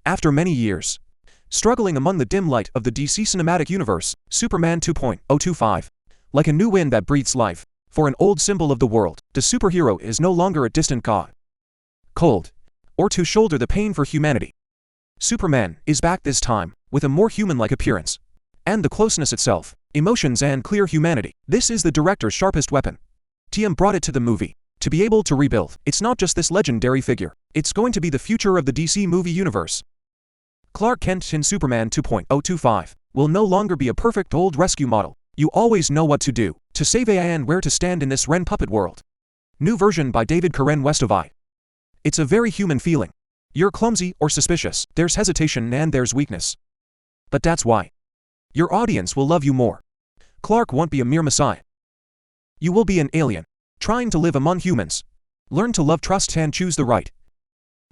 After many years, struggling among the dim light of the DC cinematic universe, Superman 2.025. Like a new wind that breathes life, for an old symbol of the world, the superhero is no longer a distant god. Cold. Or to shoulder the pain for humanity. Superman is back this time, with a more human-like appearance. And the closeness itself, emotions and clear humanity. This is the director's sharpest weapon. TM brought it to the movie. To be able to rebuild, it's not just this legendary figure. It's going to be the future of the DC movie universe. Clark Kent in Superman 2.025 will no longer be a perfect old rescue model. You always know what to do, to save AI and where to stand in this Ren puppet world. New version by David Karen Westovai. It's a very human feeling. You're clumsy or suspicious, there's hesitation and there's weakness. But that's why. Your audience will love you more. Clark won't be a mere messiah. You will be an alien, trying to live among humans. Learn to love, trust and choose the right.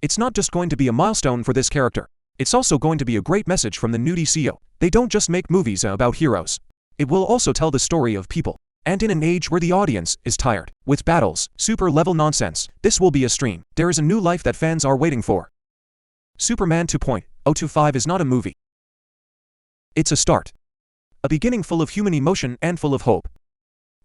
It's not just going to be a milestone for this character. It's also going to be a great message from the new DCU. They don't just make movies about heroes. It will also tell the story of people. And in an age where the audience is tired, with battles, super-level nonsense, this will be a stream. There is a new life that fans are waiting for. Superman 2.025 is not a movie. It's a start. A beginning full of human emotion and full of hope.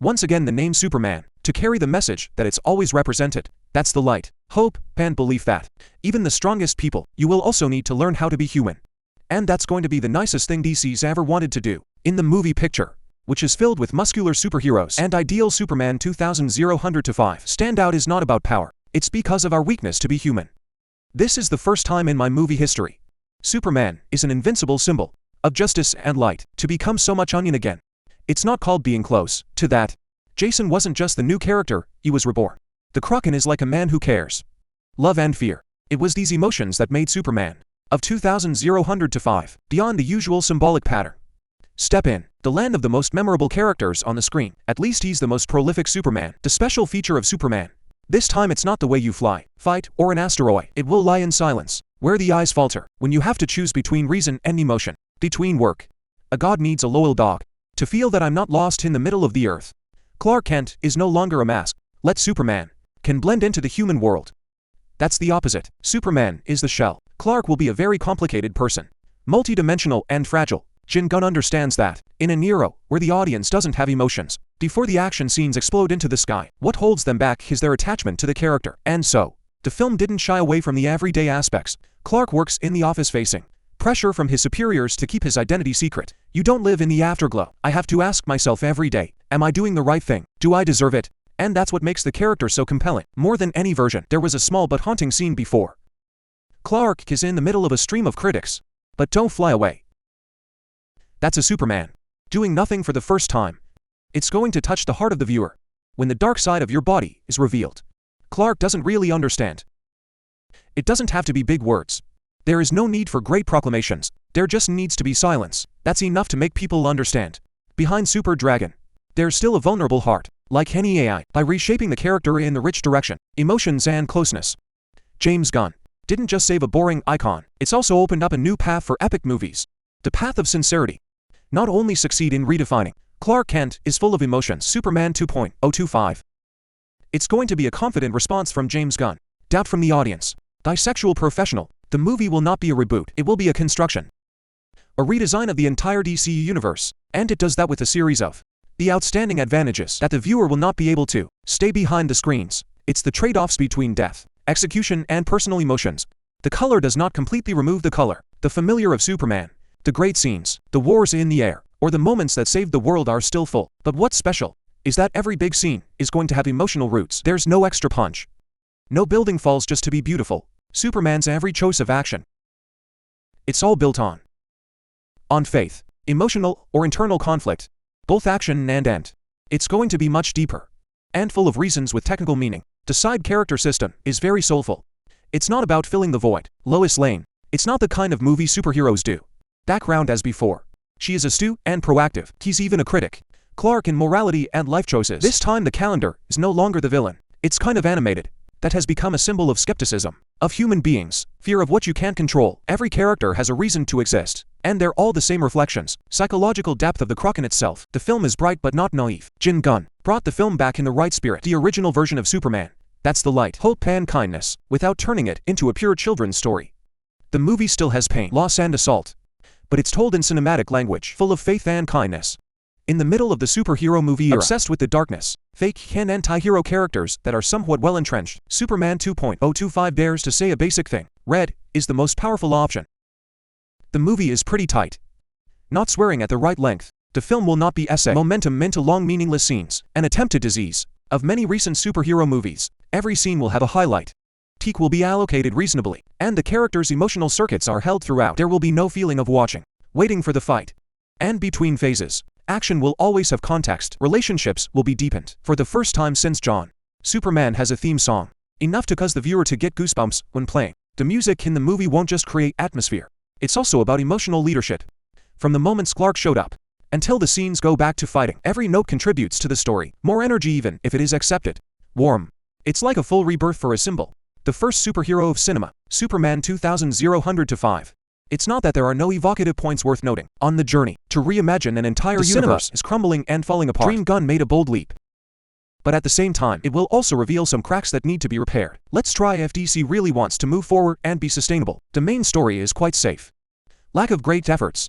Once again the name Superman, to carry the message that it's always represented. That's the light, hope, and belief that, even the strongest people, you will also need to learn how to be human. And that's going to be the nicest thing DC's ever wanted to do. In the movie picture, which is filled with muscular superheroes and ideal Superman 2005 standout is not about power, it's because of our weakness to be human. This is the first time in my movie history. Superman is an invincible symbol of justice and light, to become so much onion again. It's not called being close to that. Jason wasn't just the new character, he was reborn. The Kraken is like a man who cares. Love and fear. It was these emotions that made Superman of 2005 beyond the usual symbolic pattern. Step in, the land of the most memorable characters on the screen. At least he's the most prolific Superman. The special feature of Superman. This time it's not the way you fly, fight, or an asteroid. It will lie in silence, where the eyes falter, when you have to choose between reason and emotion. Between work. A god needs a loyal dog. To feel that I'm not lost in the middle of the earth. Clark Kent is no longer a mask. Let Superman can blend into the human world. That's the opposite. Superman is the shell. Clark will be a very complicated person. Multidimensional and fragile. James Gunn understands that. In an era where the audience doesn't have emotions, before the action scenes explode into the sky, what holds them back is their attachment to the character. And so, the film didn't shy away from the everyday aspects. Clark works in the office facing pressure from his superiors to keep his identity secret. You don't live in the afterglow. I have to ask myself every day, am I doing the right thing? Do I deserve it? And that's what makes the character so compelling. More than any version, there was a small but haunting scene before. Clark is in the middle of a stream of critics. But don't fly away. That's a Superman doing nothing for the first time. It's going to touch the heart of the viewer when the dark side of your body is revealed. Clark doesn't really understand. It doesn't have to be big words. There is no need for great proclamations. There just needs to be silence. That's enough to make people understand. Behind Super Dragon, there's still a vulnerable heart, like any AI, by reshaping the character in the rich direction, emotions and closeness. James Gunn didn't just save a boring icon, it's also opened up a new path for epic movies. The path of sincerity. Not only succeed in redefining, Clark Kent is full of emotions. Superman 2.025. It's going to be a confident response from James Gunn. Doubt from the audience. Bisexual professional. The movie will not be a reboot, it will be a construction. A redesign of the entire DCU universe. And it does that with a series of the outstanding advantages that the viewer will not be able to stay behind the screens. It's the trade-offs between depth, execution and personal emotions. The color does not completely remove the color. The familiar of Superman. The great scenes, the wars in the air, or the moments that saved the world are still full. But what's special is that every big scene is going to have emotional roots. There's no extra punch. No building falls just to be beautiful. Superman's every choice of action. It's all built on faith, emotional or internal conflict, both action and end. It's going to be much deeper and full of reasons with technical meaning. The side character system is very soulful. It's not about filling the void. Lois Lane. It's not the kind of movie superheroes do. Background as before. She is astute and proactive. He's even a critic. Clark in morality and life choices. This time the calendar is no longer the villain. It's kind of animated. That has become a symbol of skepticism. Of human beings. Fear of what you can't control. Every character has a reason to exist. And they're all the same reflections. Psychological depth of the Kraken itself. The film is bright but not naive. James Gunn brought the film back in the right spirit. The original version of Superman. That's the light, hope and kindness, without turning it into a pure children's story. The movie still has pain, loss and assault. But it's told in cinematic language, full of faith and kindness. In the middle of the superhero movie era, obsessed with the darkness, fake and anti-hero characters that are somewhat well entrenched, Superman 2.025 dares to say a basic thing. Red is the most powerful option. The movie is pretty tight. Not swearing at the right length. The film will not be essay momentum into long meaningless scenes, an attempted disease of many recent superhero movies. Every scene will have a highlight. Teak will be allocated reasonably, and the characters' emotional circuits are held throughout. There will be no feeling of watching, waiting for the fight. And between phases, action will always have context. Relationships will be deepened. For the first time since John, Superman has a theme song. Enough to cause the viewer to get goosebumps when playing. The music in the movie won't just create atmosphere. It's also about emotional leadership. From the moments Clark showed up, until the scenes go back to fighting, every note contributes to the story. More energy even if it is accepted. Warm. It's like a full rebirth for a symbol. The first superhero of cinema, Superman 2000-100-5. It's not that there are no evocative points worth noting. On the journey to reimagine an entire universe is crumbling and falling apart. James Gunn made a bold leap. But at the same time, it will also reveal some cracks that need to be repaired. Let's try if DC really wants to move forward and be sustainable. The main story is quite safe. Lack of great efforts.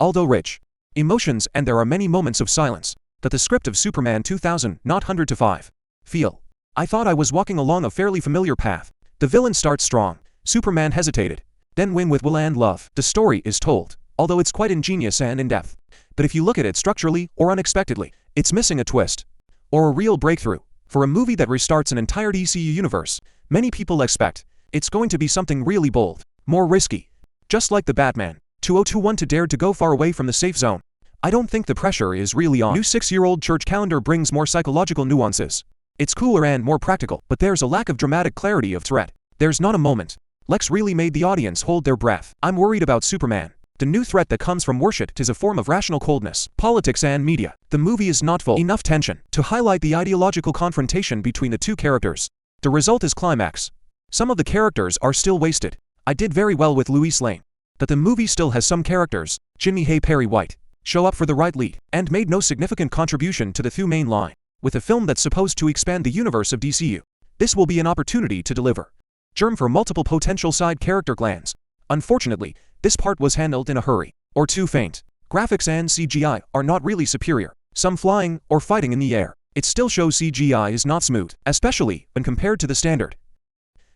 Although rich emotions, and there are many moments of silence, that the script of Superman 2000-100-5 feel. I thought I was walking along a fairly familiar path. The villain starts strong. Superman hesitated, then win with will and love. The story is told, although it's quite ingenious and in-depth. But if you look at it structurally or unexpectedly, it's missing a twist. Or a real breakthrough. For a movie that restarts an entire DCU universe, many people expect it's going to be something really bold, more risky. Just like the Batman 2021 to dare to go far away from the safe zone. I don't think the pressure is really on. New 6-year-old church calendar brings more psychological nuances. It's cooler and more practical, but there's a lack of dramatic clarity of threat. There's not a moment. Lex really made the audience hold their breath. I'm worried about Superman. The new threat that comes from worship is a form of rational coldness, politics and media. The movie is not full enough tension to highlight the ideological confrontation between the two characters. The result is climax. Some of the characters are still wasted. I did very well with Lois Lane. That the movie still has some characters, Jimmy Hay Perry White, show up for the right lead, and made no significant contribution to the through main line. With a film that's supposed to expand the universe of DCU, this will be an opportunity to deliver. Germ for multiple potential side character glands. Unfortunately, this part was handled in a hurry, or too faint. Graphics and CGI are not really superior. Some flying or fighting in the air. It still shows CGI is not smooth, especially when compared to the standard.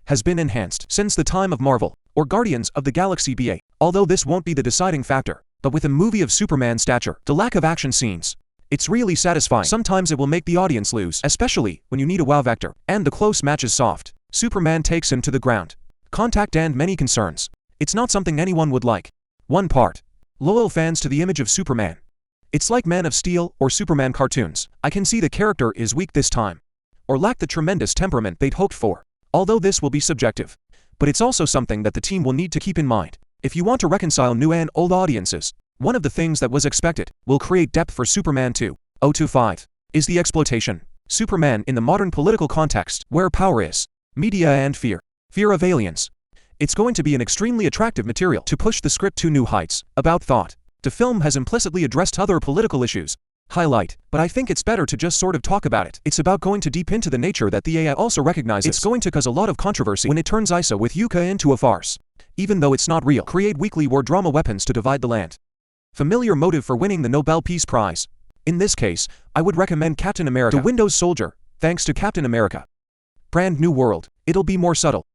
Has been enhanced since the time of Marvel, or Guardians of the Galaxy BA, although this won't be the deciding factor. But with a movie of Superman stature, the lack of action scenes, it's really satisfying. Sometimes it will make the audience lose, especially when you need a wow factor, and the close match is soft. Superman takes him to the ground. Contact and many concerns. It's not something anyone would like. One part. Loyal fans to the image of Superman. It's like Man of Steel or Superman cartoons. I can see the character is weak this time, or lack the tremendous temperament they'd hoped for. Although this will be subjective. But it's also something that the team will need to keep in mind. If you want to reconcile new and old audiences, one of the things that was expected will create depth for Superman 2025 is the exploitation. Superman in the modern political context, where power is, media and fear of aliens. It's going to be an extremely attractive material to push the script to new heights. About thought. The film has implicitly addressed other political issues. Highlight, but I think it's better to just sort of talk about it. It's about going too deep into the nature that the AI also recognizes. It's going to cause a lot of controversy when it turns Isa with Yuka into a farce. Even though it's not real. Create weekly war drama weapons to divide the land. Familiar motive for winning the Nobel Peace Prize. In this case, I would recommend Captain America: The Window Soldier, thanks to Captain America. Brand New World. It'll be more subtle.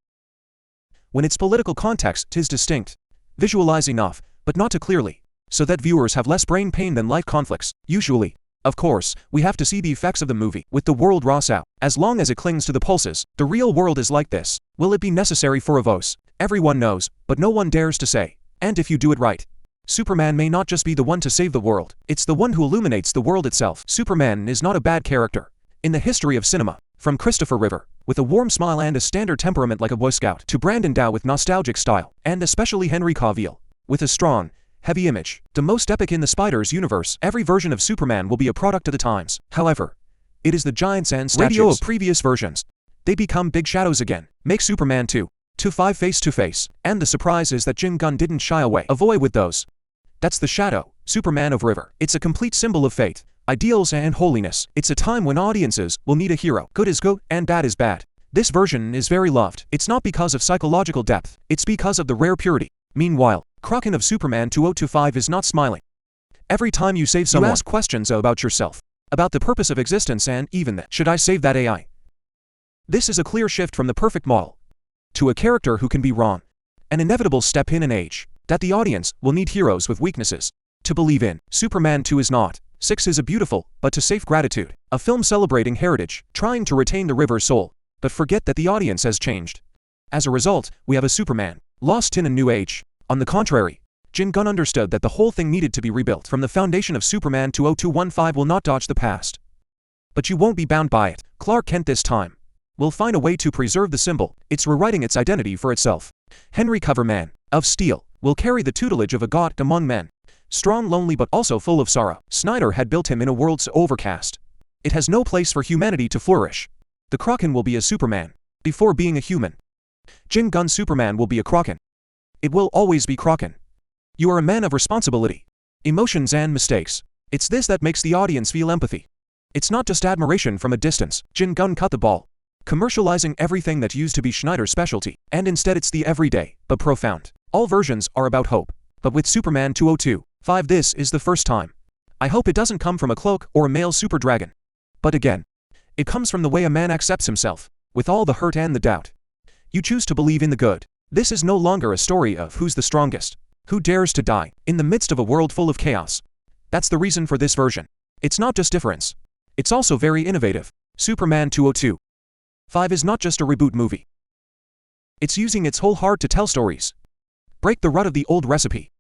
When its political context is distinct. Visualize enough, but not too clearly, so that viewers have less brain pain than life conflicts, usually. Of course, we have to see the effects of the movie, with the world raw out. As long as it clings to the pulses, the real world is like this. Will it be necessary for a voice? Everyone knows, but no one dares to say. And if you do it right, Superman may not just be the one to save the world, it's the one who illuminates the world itself. Superman is not a bad character. In the history of cinema, from Christopher River, with a warm smile and a standard temperament like a Boy Scout, to Brandon Dow with nostalgic style, and especially Henry Cavill, with a strong, heavy image. The most epic in the Spider's universe, every version of Superman will be a product of the times. However, it is the giants and statues radio of previous versions. They become big shadows again. Make Superman 2.5 face to face, and the surprise is that James Gunn didn't shy away. Avoid with those. That's the shadow, Superman of River. It's a complete symbol of fate, ideals and holiness. It's a time when audiences will need a hero. Good is good and bad is bad. This version is very loved. It's not because of psychological depth, it's because of the rare purity. Meanwhile, Kraken of Superman 2025 is not smiling. Every time you save someone, you ask questions about yourself, about the purpose of existence, and even the should I save that AI? This is a clear shift from the perfect model to a character who can be wrong. An inevitable step in an age that the audience will need heroes with weaknesses to believe in. Superman 2 is not. 6 is a beautiful, but to safe gratitude. A film celebrating heritage, trying to retain the river's soul, but forget that the audience has changed. As a result, we have a Superman lost in a new age. On the contrary, James Gunn understood that the whole thing needed to be rebuilt from the foundation of Superman 2015 will not dodge the past. But you won't be bound by it. Clark Kent this time will find a way to preserve the symbol. It's rewriting its identity for itself. Henry Cavill, Man of Steel, will carry the tutelage of a god among men. Strong, lonely, but also full of sorrow. Snyder had built him in a world so overcast. It has no place for humanity to flourish. The Kraken will be a Superman before being a human. James Gunn's Superman will be a Kraken. It will always be Kraken. You are a man of responsibility, emotions, and mistakes. It's this that makes the audience feel empathy. It's not just admiration from a distance. James Gunn cut the ball, commercializing everything that used to be Snyder's specialty, and instead it's the everyday, but profound. All versions are about hope, but with Superman 2025 this is the first time. I hope it doesn't come from a cloak or a male super dragon. But again, it comes from the way a man accepts himself, with all the hurt and the doubt. You choose to believe in the good. This is no longer a story of who's the strongest, who dares to die, in the midst of a world full of chaos. That's the reason for this version. It's not just difference. It's also very innovative. Superman 2025 is not just a reboot movie. It's using its whole heart to tell stories. Break the rut of the old recipe.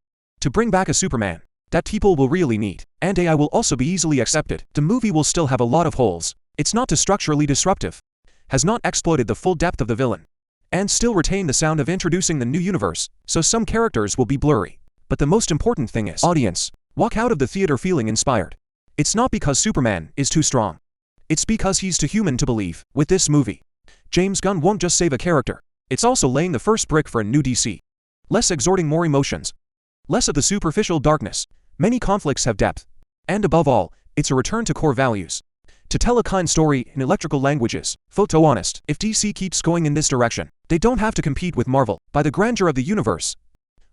To bring back a Superman that people will really need, and AI will also be easily accepted. The movie will still have a lot of holes. It's not too structurally disruptive, has not exploited the full depth of the villain, and still retain the sound of introducing the new universe, so some characters will be blurry. But the most important thing is, audience, walk out of the theater feeling inspired. It's not because Superman is too strong. It's because he's too human to believe. With this movie, James Gunn won't just save a character. It's also laying the first brick for a new DC. Less exhorting more emotions. Less of the superficial darkness. Many conflicts have depth. And above all, it's a return to core values. To tell a kind story in electrical languages. Photo honest. If DC keeps going in this direction, they don't have to compete with Marvel by the grandeur of the universe.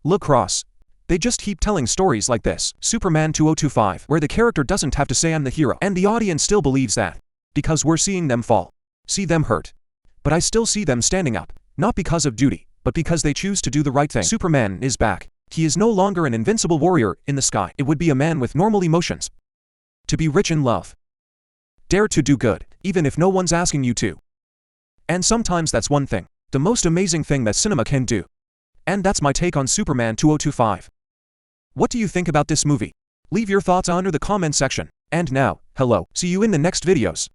Look cross. They just keep telling stories like this. Superman 2025, where the character doesn't have to say I'm the hero, and the audience still believes that. Because we're seeing them fall. See them hurt. But I still see them standing up. Not because of duty, but because they choose to do the right thing. Superman is back. He is no longer an invincible warrior in the sky. It would be a man with normal emotions. To be rich in love. Dare to do good, even if no one's asking you to. And sometimes that's one thing. The most amazing thing that cinema can do. And that's my take on Superman 2025. What do you think about this movie? Leave your thoughts under the comment section. And now, hello, see you in the next videos.